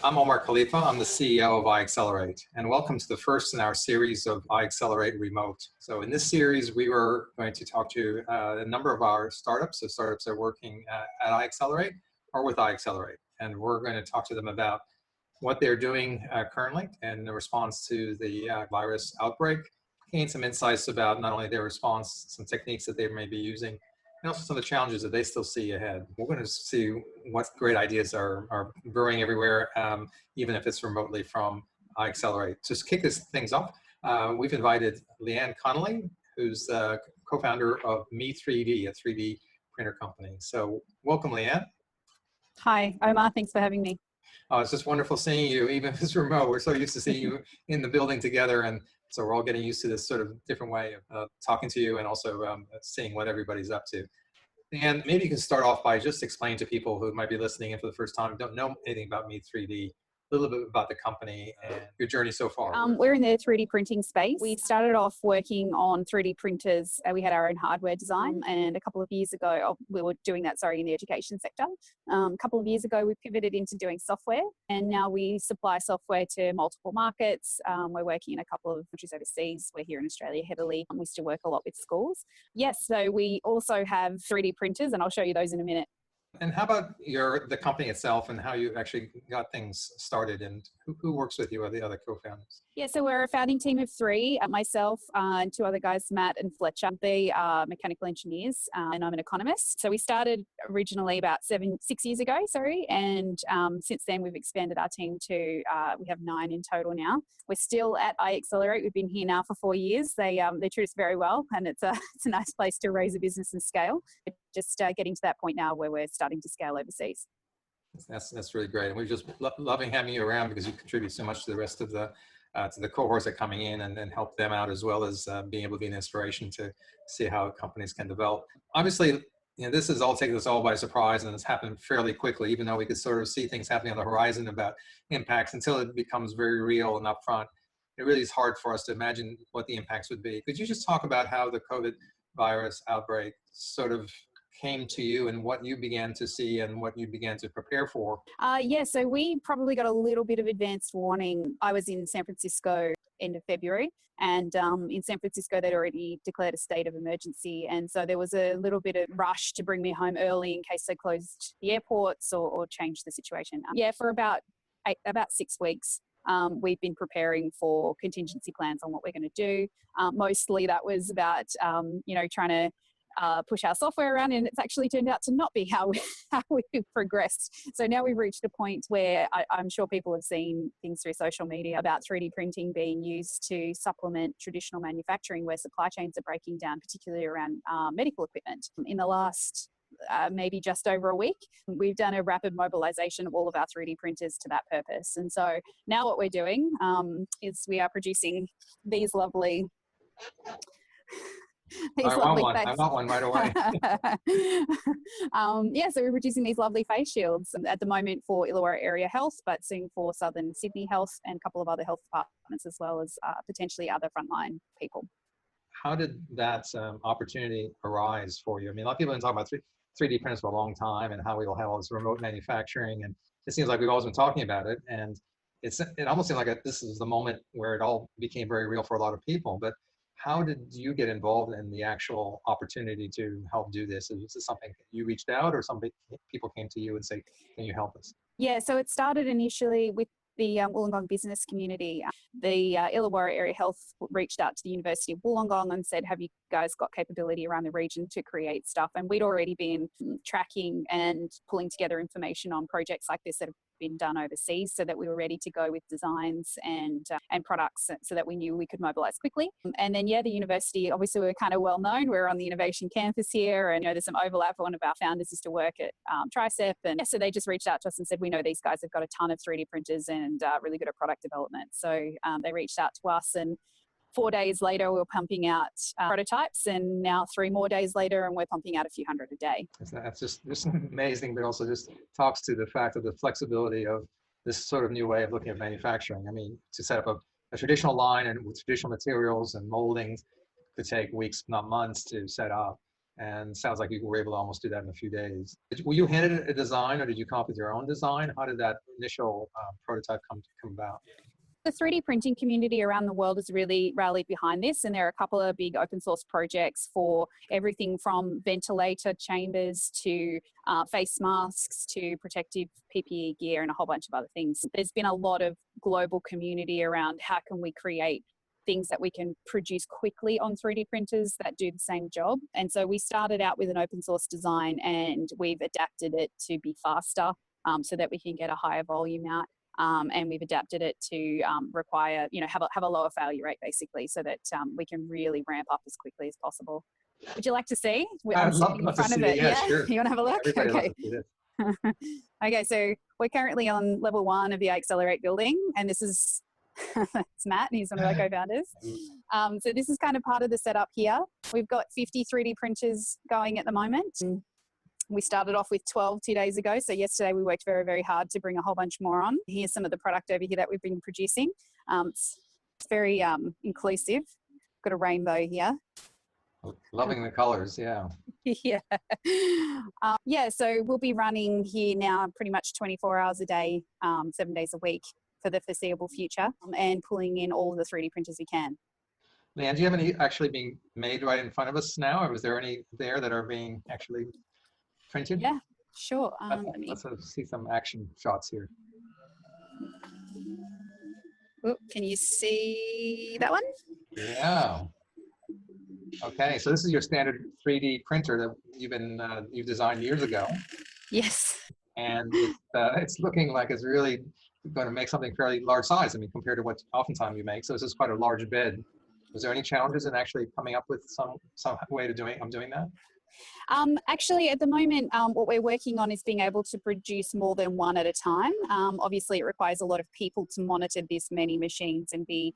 I'm Omar Khalifa. I'm the CEO of iAccelerate, and welcome to the first in our series of iAccelerate Remote. So in this series, we were going to talk to a number of our startups, so startups that are working at iAccelerate or with iAccelerate, and we're going to talk to them about what they're doing currently in the response to the virus outbreak, gain some insights about not only their response, some techniques that they may be using, and also some of the challenges that they still see ahead. We're going to see what great ideas are brewing everywhere, even if it's remotely from iAccelerate. To kick things off, we've invited Leanne Connolly, who's the co-founder of Me3D, a 3D printer company. So welcome, Leanne. Hi, Omar. Thanks for having me. It's just wonderful seeing you, even if it's remote. We're so used to seeing you in the building together, and so we're all getting used to this sort of different way of talking to you and also seeing what everybody's up to. And maybe you can start off by just explaining to people who might be listening in for the first time, don't know anything about Me3D, a little bit about the company and your journey so far. We're in the 3D printing space. We started off working on 3D printers. We had our own hardware design, and a couple of years ago, we were doing that, in the education sector. A couple of years ago, we pivoted into doing software, and now we supply software to multiple markets. We're working in a couple of countries overseas. We're here in Australia heavily. We still work a lot with schools. Yes, so we also have 3D printers, and I'll show you those in a minute. And how about the company itself and how you actually got things started, and who works with you are the other co-founders? Yeah, so we're a founding team of three, myself and two other guys, Matt and Fletcher. They are mechanical engineers and I'm an economist. So we started originally about 6 years ago, and since then we've expanded our team to, we have 9 in total now. We're still at iAccelerate. We've been here now for 4 years. They treat us very well, and it's a nice place to raise a business and scale. Just getting to that point now where we're starting to scale overseas. That's really great, and we're just loving having you around because you contribute so much to the rest of the cohorts that are coming in and help them out, as well as being able to be an inspiration to see how companies can develop. Obviously, this has all taken us all by surprise, and it's happened fairly quickly, even though we could sort of see things happening on the horizon about impacts. Until it becomes very real and upfront, it really is hard for us to imagine what the impacts would be. Could you just talk about how the COVID virus outbreak sort of came to you and what you began to see and what you began to prepare for? Yeah, so we probably got a little bit of advanced warning. I was in San Francisco end of February, and in San Francisco they'd already declared a state of emergency, and so there was a little bit of rush to bring me home early in case they closed the airports or changed the situation. Yeah, for about 6 weeks. We've been preparing for contingency plans on what we're going to do. Mostly that was about, trying to push our software around, and it's actually turned out to not be how we've progressed. So now we've reached a point where I'm sure people have seen things through social media about 3D printing being used to supplement traditional manufacturing where supply chains are breaking down, particularly around medical equipment. In the last maybe just over a week, we've done a rapid mobilization of all of our 3D printers to that purpose. And so now what we're doing is we are producing these lovely I want one right away. So we're producing these lovely face shields at the moment for Illawarra Area Health, but soon for Southern Sydney Health and a couple of other health departments, as well as potentially other frontline people. How did that opportunity arise for you? I mean, a lot of people have been talking about 3D printers for a long time and how we will have all this remote manufacturing, and it seems like we've always been talking about it, and it almost seemed like this is the moment where it all became very real for a lot of people. But how did you get involved in the actual opportunity to help do this? Is this something you reached out, or some people came to you and say, can you help us? Yeah, so it started initially with the Wollongong business community. The Illawarra Area Health reached out to the University of Wollongong and said, have you guys got capability around the region to create stuff? And we'd already been tracking and pulling together information on projects like this that have been done overseas, so that we were ready to go with designs and products, so that we knew we could mobilize quickly. And then, the university, obviously we're kind of well known. We're on the innovation campus here, and there's some overlap. One of our founders used to work at Tricep, and so they just reached out to us and said, we know these guys have got a ton of 3D printers and really good at product development. So they reached out to us, and 4 days later, we were pumping out prototypes, and now 3 more days later, and we're pumping out a few hundred a day. That's just amazing, but also just talks to the fact of the flexibility of this sort of new way of looking at manufacturing. I mean, to set up a traditional line and with traditional materials and moldings could take weeks, not months, to set up. And sounds like you were able to almost do that in a few days. Were you handed a design, or did you come up with your own design? How did that initial prototype come about? The 3D printing community around the world has really rallied behind this, and there are a couple of big open source projects for everything from ventilator chambers to face masks to protective PPE gear and a whole bunch of other things. There's been a lot of global community around how can we create things that we can produce quickly on 3D printers that do the same job. And so we started out with an open source design, and we've adapted it to be faster so that we can get a higher volume out. And we've adapted it to require, have a lower failure rate, basically, so that we can really ramp up as quickly as possible. Would you like to see? I'm sitting in front of it. Yeah, yeah? Sure. You want to have a look? Everybody Okay. loves to see this. Okay, so we're currently on level 1 of the iAccelerate building, and this is it's Matt, he's one of our co-founders. So this is kind of part of the setup here. We've got 50 3D printers going at the moment. We started off with 12 2 days ago. So yesterday we worked very, very hard to bring a whole bunch more on. Here's some of the product over here that we've been producing. It's very inclusive. Got a rainbow here. Loving the colors, yeah. Yeah. Yeah, so we'll be running here now pretty much 24 hours a day, 7 days a week for the foreseeable future, and pulling in all of the 3D printers we can. Leanne, do you have any actually being made right in front of us now, or was there any there that are being actually printed? Yeah, sure. Let's see some action shots here. Can you see that one? Yeah. Okay, so this is your standard 3D printer that you've designed years ago. Yes. And it's looking like it's really going to make something fairly large size. I mean, compared to what oftentimes you make. So this is quite a large bed. Was there any challenges in actually coming up with some way to doing that? Actually, at the moment, what we're working on is being able to produce more than one at a time. Obviously, it requires a lot of people to monitor this many machines and be,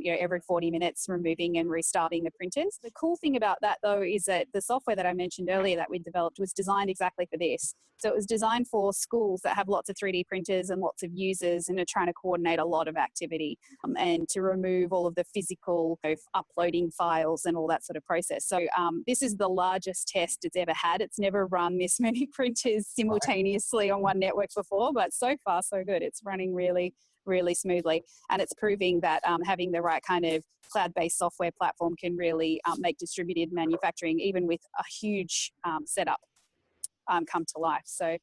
every 40 minutes removing and restarting the printers. The cool thing about that, though, is that the software that I mentioned earlier that we developed was designed exactly for this. So it was designed for schools that have lots of 3D printers and lots of users and are trying to coordinate a lot of activity and to remove all of the physical uploading files and all that sort of process. So this is the largest test it's ever had. It's never run this many printers simultaneously on one network before, but so far so good. It's running really, really smoothly, and it's proving that having the right kind of cloud-based software platform can really make distributed manufacturing, even with a huge setup, come to life. So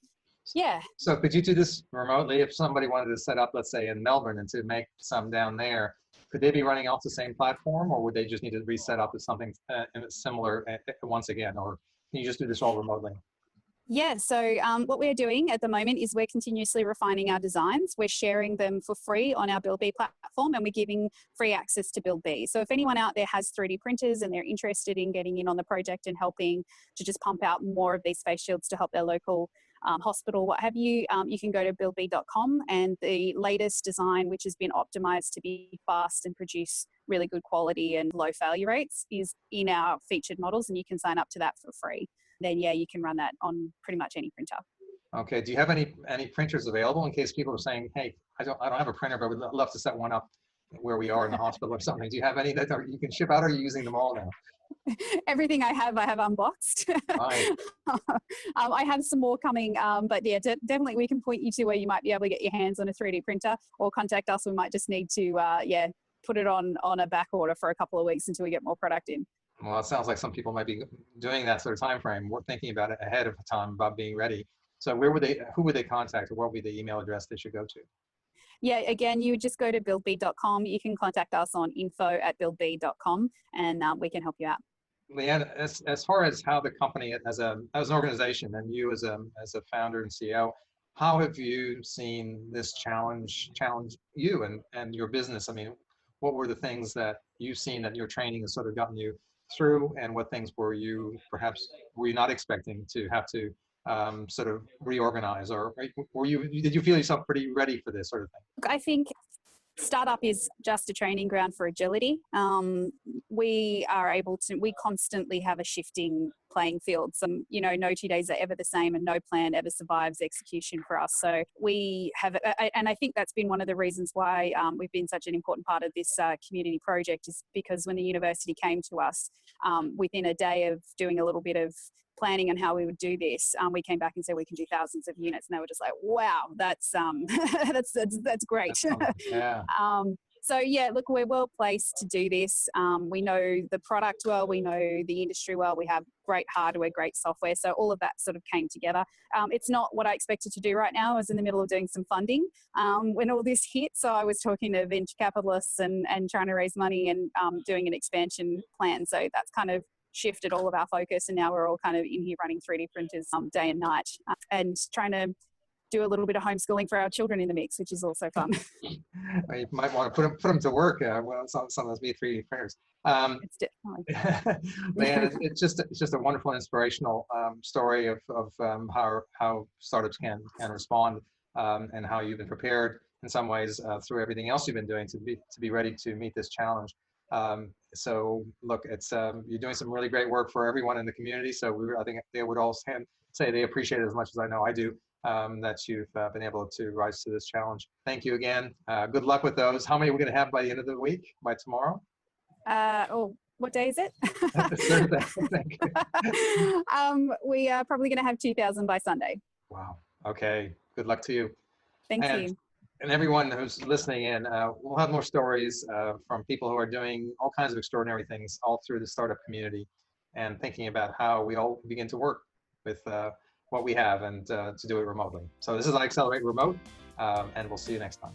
yeah. So could you do this remotely if somebody wanted to set up, let's say in Melbourne, and to make some down there? Could they be running off the same platform, or would they just need to reset up as something similar once again, or can you just do this all remotely? Yeah, so what we're doing at the moment is we're continuously refining our designs. We're sharing them for free on our BuildB platform, and we're giving free access to BuildB. So if anyone out there has 3D printers and they're interested in getting in on the project and helping to just pump out more of these face shields to help their local hospital, what have you, you can go to buildb.com, and the latest design, which has been optimized to be fast and produce really good quality and low failure rates, is in our featured models, and you can sign up to that for free. Then yeah, you can run that on pretty much any printer. Okay. Do you have any printers available in case people are saying, hey, I don't have a printer, but would love to set one up where we are in the hospital or something? Do you have any that you can ship out, or are you using them all now? Everything I have unboxed. Right. I have some more coming, but yeah, definitely we can point you to where you might be able to get your hands on a 3D printer, or contact us. We might just need to put it on a back order for a couple of weeks until we get more product in. Well, it sounds like some people might be doing that sort of time frame. We're thinking about it ahead of time about being ready. So who would they contact, or what would be the email address they should go to? Yeah, again, you just go to buildb.com. You can contact us on info@buildb.com, and we can help you out. Leanne, as far as how the company as an organization, and you as a founder and CEO, how have you seen this challenge you and your business? I mean, what were the things that you've seen that your training has sort of gotten you through, and what things were you not expecting to have to sort of reorganize, or did you feel yourself pretty ready for this sort of thing? I think Startup is just a training ground for agility. We constantly have a shifting playing field. No 2 days are ever the same, and no plan ever survives execution for us. So we have, and I think that's been one of the reasons why we've been such an important part of this community project, is because when the university came to us, within a day of doing a little bit of planning on how we would do this, we came back and said we can do thousands of units, and they were just like, "Wow, that's that's great." Yeah. So yeah, look, we're well placed to do this. We know the product well, we know the industry well, we have great hardware, great software. So all of that sort of came together. It's not what I expected to do right now. I was in the middle of doing some funding when all this hit. So I was talking to venture capitalists and trying to raise money and doing an expansion plan. So that's kind of shifted all of our focus, and now we're all kind of in here running 3D printers day and night and trying to do a little bit of homeschooling for our children in the mix, which is also fun. Well, you might want to put them to work. Some of those Me3D printers. It's definitely. Man, it's just a wonderful, inspirational story of how startups can respond, and how you've been prepared in some ways through everything else you've been doing to be ready to meet this challenge. So look, it's you're doing some really great work for everyone in the community. So I think they would all say they appreciate it as much as I know I do, that you've been able to rise to this challenge. Thank you again. Good luck with those. How many are we going to have by the end of the week, by tomorrow? What day is it? Thursday, I think. We are probably going to have 2,000 by Sunday. Wow. Okay. Good luck to you. Thank you. And everyone who's listening in, we'll have more stories from people who are doing all kinds of extraordinary things all through the startup community, and thinking about how we all begin to work with what we have and to do it remotely. So this is iAccelerate Remote, and we'll see you next time.